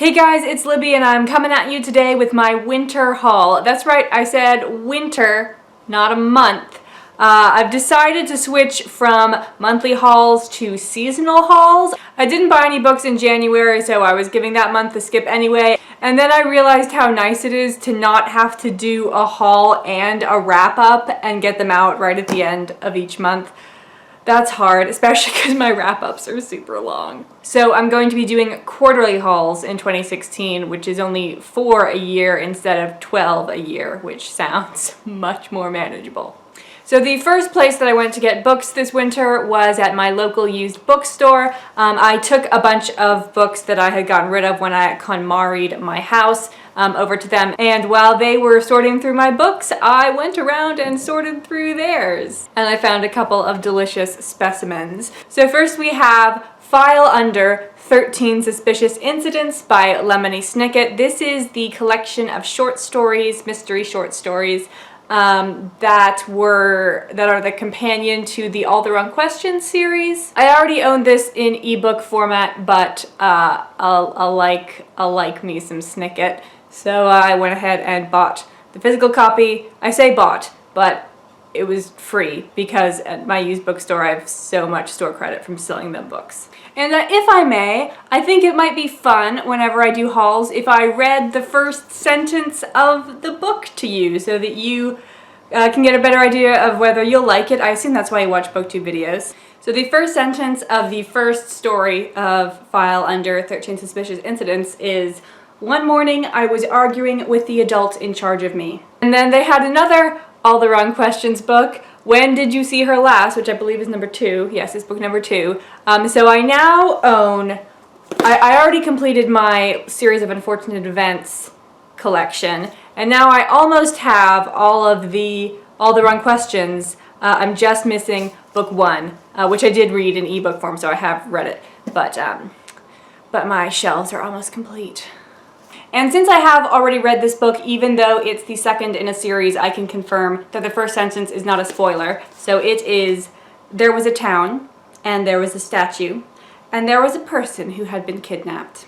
Hey guys, it's Libby and I'm coming at you today with my winter haul. That's right, I said winter, not a month. I've decided to switch from monthly hauls to seasonal hauls. I didn't buy any books in January, so I was giving that month a skip anyway. And then I realized how nice it is to not have to do a haul and a wrap up and get them out right at the end of each month. That's hard, especially because my wrap-ups are super long. So I'm going to be doing quarterly hauls in 2016, which is only 4 a year instead of 12 a year, which sounds much more manageable. So the first place that I went to get books this winter was at my local used bookstore. I took a bunch of books that I had gotten rid of when I KonMari'd my house over to them, and while they were sorting through my books, I went around and sorted through theirs. And I found a couple of delicious specimens. So first we have File Under 13 Suspicious Incidents by Lemony Snicket. This is the collection of short stories, mystery short stories, that are the companion to the All the Wrong Questions series. I already own this in ebook format, but I'll like me some Snicket, so I went ahead and bought the physical copy. I say bought, but it was free because at my used bookstore I have so much store credit from selling them books. And if I may, I think it might be fun whenever I do hauls if I read the first sentence of the book to you so that you can get a better idea of whether you'll like it. I assume that's why you watch BookTube videos. So the first sentence of the first story of File Under 13 Suspicious Incidents is, "One morning I was arguing with the adult in charge of me." And then they had another All the Wrong Questions book, When Did You See Her Last, which I believe is number 2. Yes, it's book number 2. So I now own, I already completed my Series of Unfortunate Events collection, and now I almost have all the Wrong Questions. I'm just missing book 1, which I did read in ebook form, so I have read it, but my shelves are almost complete. And since I have already read this book, even though it's the second in a series, I can confirm that the first sentence is not a spoiler. So it is, there was a town, and there was a statue, and there was a person who had been kidnapped.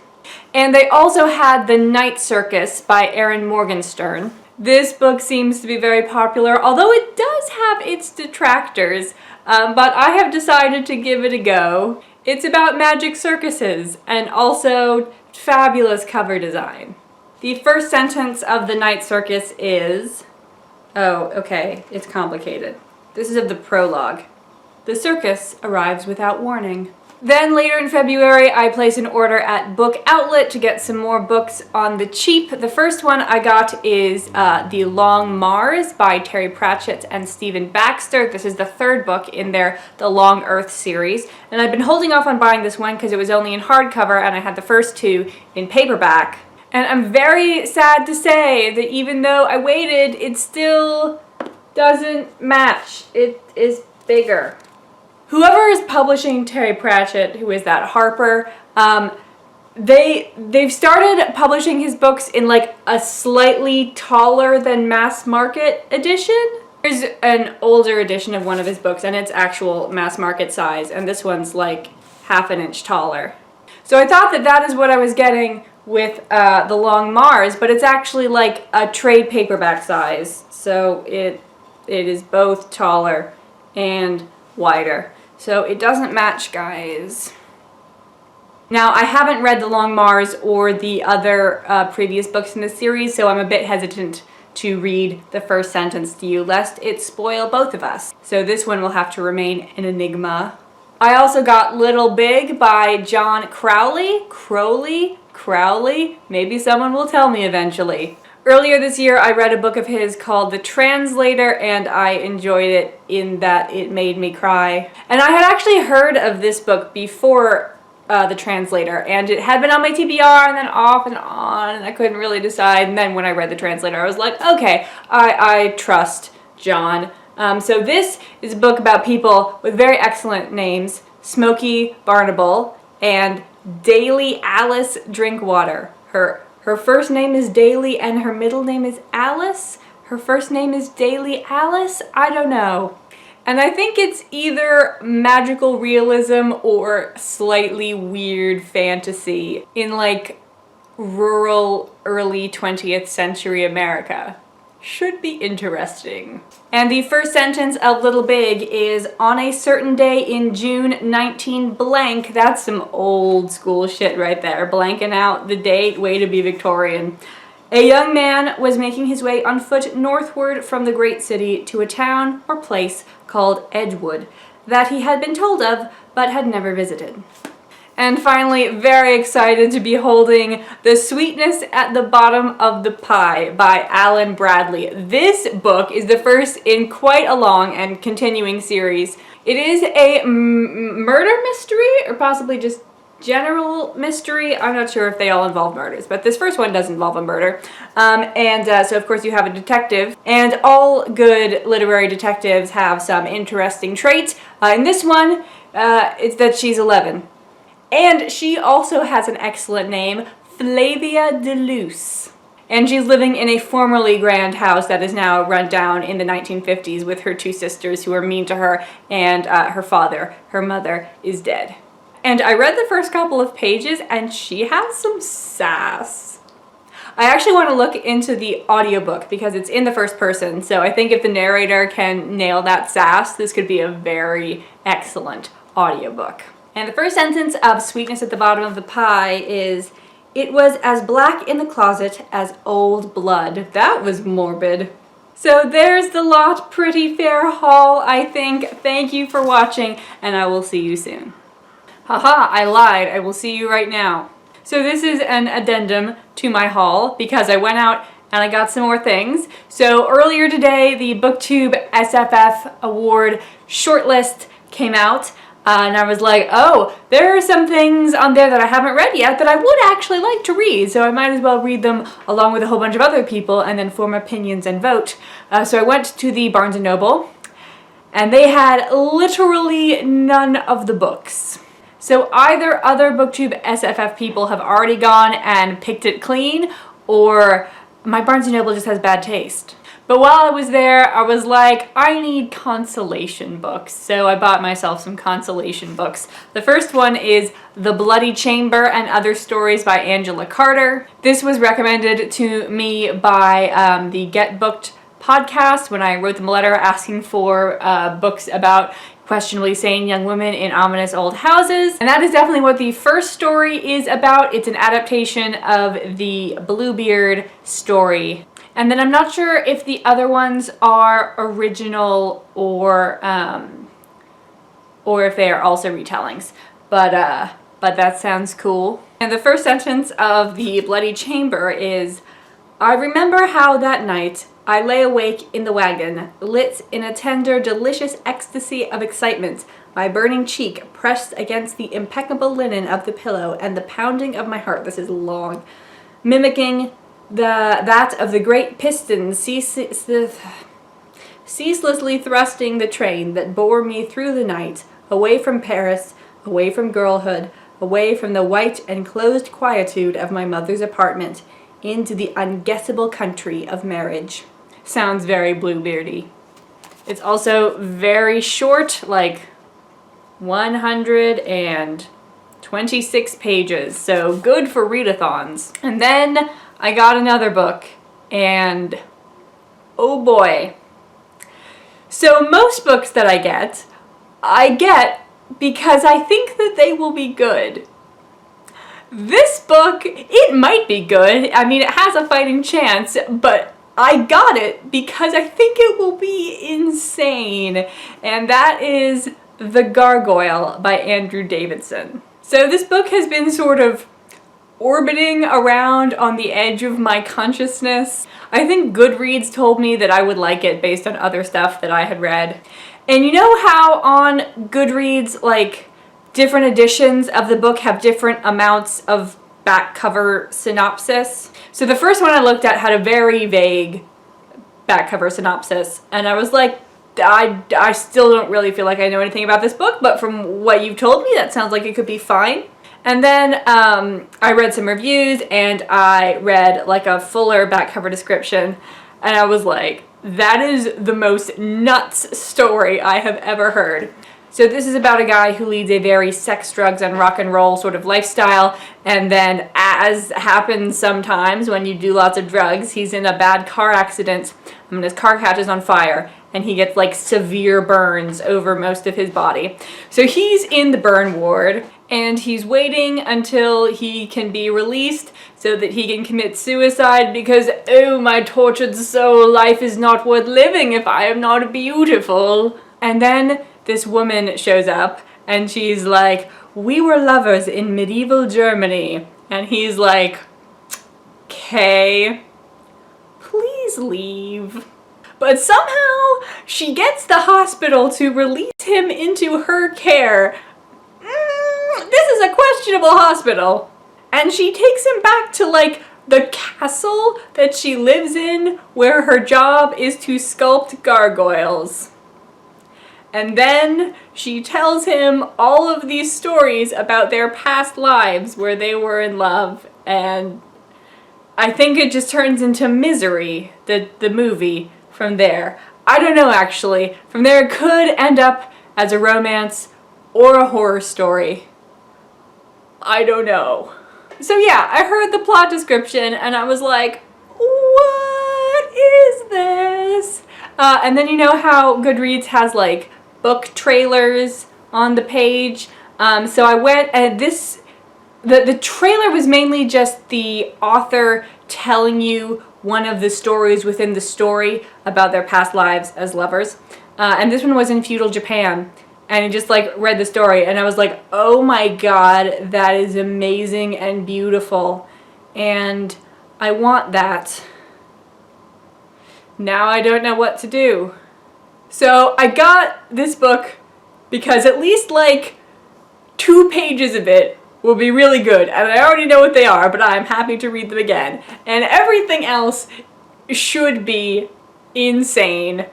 And they also had The Night Circus by Erin Morgenstern. This book seems to be very popular, although it does have its detractors, but I have decided to give it a go. It's about magic circuses, and also fabulous cover design. The first sentence of The Night Circus is, oh, okay, it's complicated. This is of the prologue. The circus arrives without warning. Then later in February, I placed an order at Book Outlet to get some more books on the cheap. The first one I got is The Long Mars by Terry Pratchett and Stephen Baxter. This is the third book in their The Long Earth series. And I've been holding off on buying this one because it was only in hardcover and I had the first 2 in paperback. And I'm very sad to say that even though I waited, it still doesn't match. It is bigger. Whoever is publishing Terry Pratchett, who is that, Harper, they've started publishing his books in like a slightly taller than mass market edition. There's an older edition of one of his books and it's actual mass market size, and this one's like half an inch taller. So I thought that that is what I was getting with The Long Mars, but it's actually like a trade paperback size. So it is both taller and wider. So it doesn't match, guys. Now, I haven't read The Long Mars or the other previous books in the series, so I'm a bit hesitant to read the first sentence to you, lest it spoil both of us. So this one will have to remain an enigma. I also got Little Big by John Crowley. Maybe someone will tell me eventually. Earlier this year, I read a book of his called The Translator, and I enjoyed it in that it made me cry. And I had actually heard of this book before The Translator, and it had been on my TBR and then off and on, and I couldn't really decide. And then when I read The Translator, I was like, okay, I trust John. So this is a book about people with very excellent names, Smokey Barnable and Daily Alice Drinkwater. Her first name is Daily and her middle name is Alice. Her first name is Daily Alice? I don't know. And I think it's either magical realism or slightly weird fantasy in like rural early 20th century America. Should be interesting. And the first sentence of Little Big is, on a certain day in June 19 blank. That's some old school shit right there. Blanking out the date, way to be Victorian. A young man was making his way on foot northward from the great city to a town or place called Edgewood that he had been told of but had never visited. And finally, very excited to be holding The Sweetness at the Bottom of the Pie by Alan Bradley. This book is the first in quite a long and continuing series. It is a murder mystery, or possibly just general mystery. I'm not sure if they all involve murders, but this first one does involve a murder. So of course you have a detective, and all good literary detectives have some interesting traits. In this one, it's that she's 11. And she also has an excellent name, Flavia DeLuce. And she's living in a formerly grand house that is now run down in the 1950s with her two sisters who are mean to her, and her father, her mother, is dead. And I read the first couple of pages and she has some sass. I actually want to look into the audiobook because it's in the first person, so I think if the narrator can nail that sass, this could be a very excellent audiobook. And the first sentence of Sweetness at the Bottom of the Pie is, it was as black in the closet as old blood. That was morbid. So there's the lot. Pretty fair haul, I think. Thank you for watching, and I will see you soon. Haha, I lied. I will see you right now. So this is an addendum to my haul because I went out and I got some more things. So earlier today, the BookTube SFF Award shortlist came out. And I was like, oh, there are some things on there that I haven't read yet that I would actually like to read, so I might as well read them along with a whole bunch of other people and then form opinions and vote. So I went to the Barnes & Noble, and they had literally none of the books. So either other BookTube SFF people have already gone and picked it clean, or my Barnes & Noble just has bad taste. But while I was there, I was like, I need consolation books. So I bought myself some consolation books. The first one is The Bloody Chamber and Other Stories by Angela Carter. This was recommended to me by the Get Booked podcast when I wrote them a letter asking for books about questionably sane young women in ominous old houses. And that is definitely what the first story is about. It's an adaptation of the Bluebeard story. And then I'm not sure if the other ones are original or if they are also retellings. But that sounds cool. And the first sentence of The Bloody Chamber is, I remember how that night I lay awake in the wagon, lit in a tender, delicious ecstasy of excitement, my burning cheek pressed against the impeccable linen of the pillow, and the pounding of my heart, this is long, mimicking that of the great pistons ceaselessly thrusting the train that bore me through the night, away from Paris, away from girlhood, away from the white enclosed quietude of my mother's apartment, into the unguessable country of marriage. Sounds very Bluebeardy. It's also very short, like 126 pages, so good for readathons. And then I got another book, and oh boy. So most books that I get because I think that they will be good. This book, it might be good. I mean, it has a fighting chance, but I got it because I think it will be insane. And that is The Gargoyle by Andrew Davidson. So this book has been sort of orbiting around on the edge of my consciousness. I think Goodreads told me that I would like it based on other stuff that I had read. And you know how on Goodreads, like, different editions of the book have different amounts of back cover synopsis? So the first one I looked at had a very vague back cover synopsis, and I was like, I still don't really feel like I know anything about this book, but from what you've told me, that sounds like it could be fine. And then I read some reviews, and I read like a fuller back cover description, and I was like, that is the most nuts story I have ever heard. So this is about a guy who leads a very sex, drugs, and rock and roll sort of lifestyle, and then, as happens sometimes when you do lots of drugs, he's in a bad car accident, and his car catches on fire, and he gets like severe burns over most of his body. So he's in the burn ward, and he's waiting until he can be released so that he can commit suicide because, oh, my tortured soul, life is not worth living if I am not beautiful. And then this woman shows up, and she's like, we were lovers in medieval Germany. And he's like, okay, please leave. But somehow she gets the hospital to release him into her care. This is a questionable hospital. And she takes him back to like the castle that she lives in, where her job is to sculpt gargoyles. And then she tells him all of these stories about their past lives where they were in love, and I think it just turns into Misery, the movie, from there. I don't know, actually. From there it could end up as a romance or a horror story. I don't know. So yeah, I heard the plot description and I was like, what is this? And then you know how Goodreads has like book trailers on the page? So I went and the trailer was mainly just the author telling you one of the stories within the story about their past lives as lovers. And this one was in feudal Japan. And I just like read the story and I was like, oh my god, that is amazing and beautiful. And I want that. Now I don't know what to do. So I got this book because at least like 2 pages of it will be really good. And I already know what they are, but I'm happy to read them again. And everything else should be insane.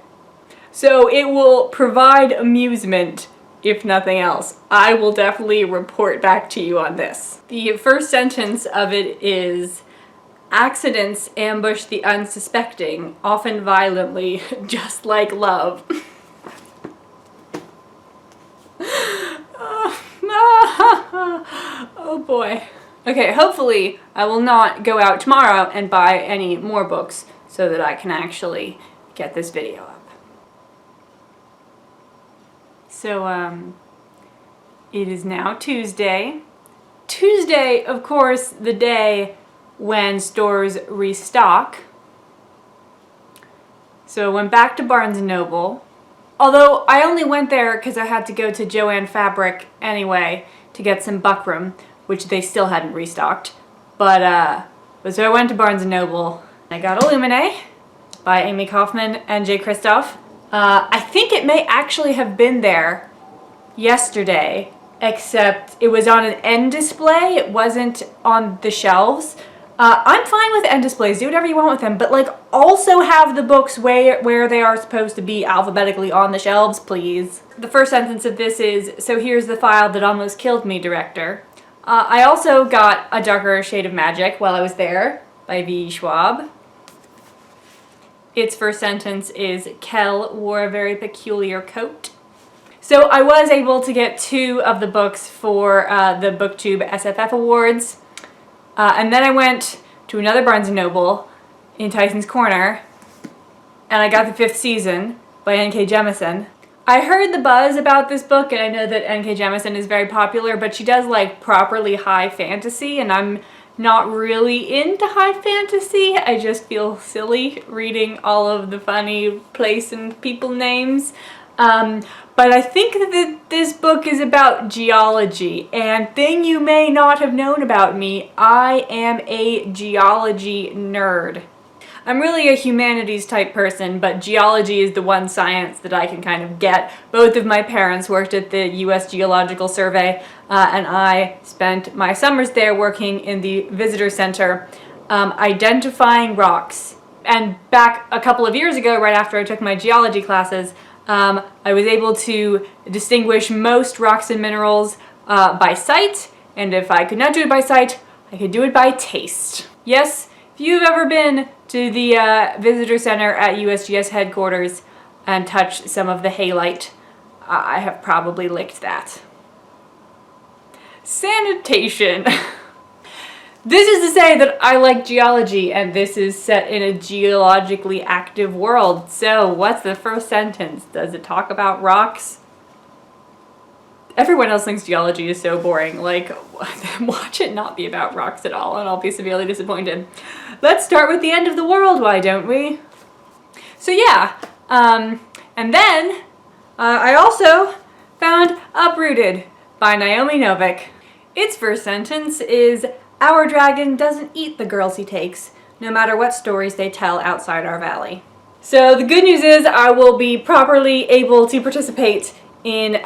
So it will provide amusement, if nothing else. I will definitely report back to you on this. The first sentence of it is, accidents ambush the unsuspecting, often violently, just like love. Oh boy. Okay, hopefully I will not go out tomorrow and buy any more books so that I can actually get this video up. So, it is now Tuesday. Tuesday, of course, the day when stores restock. So I went back to Barnes & Noble. Although I only went there because I had to go to Joann Fabric anyway to get some buckram, which they still hadn't restocked. But so I went to Barnes & Noble. I got Illuminae by Amy Kaufman and Jay Kristoff. I think it may actually have been there yesterday, except it was on an end display. It wasn't on the shelves. I'm fine with end displays, do whatever you want with them, but like also have the books where they are supposed to be alphabetically on the shelves, please. The first sentence of this is, so here's the file that almost killed me, director. I also got A Darker Shade of Magic while I was there by V. Schwab. Its first sentence is, Kel wore a very peculiar coat. So I was able to get 2 of the books for the BookTube SFF Awards. And then I went to another Barnes & Noble in Tyson's Corner, and I got the 5th season by N.K. Jemisin. I heard the buzz about this book, and I know that N.K. Jemisin is very popular, but she does like properly high fantasy, and I'm not really into high fantasy. I just feel silly reading all of the funny place and people names. But I think that this book is about geology, and thing you may not have known about me, I am a geology nerd. I'm really a humanities type person, but geology is the one science that I can kind of get. Both of my parents worked at the U.S. Geological Survey, and I spent my summers there working in the visitor center, identifying rocks. And back a couple of years ago, right after I took my geology classes, I was able to distinguish most rocks and minerals by sight, and if I could not do it by sight, I could do it by taste. Yes, if you've ever been to the visitor center at USGS headquarters and touched some of the halite, I have probably licked that. Sanitation. This is to say that I like geology, and this is set in a geologically active world. So what's the first sentence? Does it talk about rocks? Everyone else thinks geology is so boring. Like, watch it not be about rocks at all, and I'll be severely disappointed. Let's start with the end of the world, why don't we? So yeah, and then I also found Uprooted by Naomi Novik. Its first sentence is, "Our dragon doesn't eat the girls he takes, no matter what stories they tell outside our valley." So the good news is I will be properly able to participate in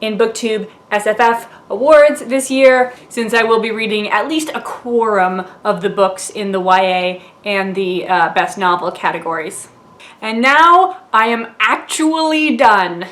BookTube SFF awards this year, since I will be reading at least a quorum of the books in the YA and the best novel categories. And now I am actually done.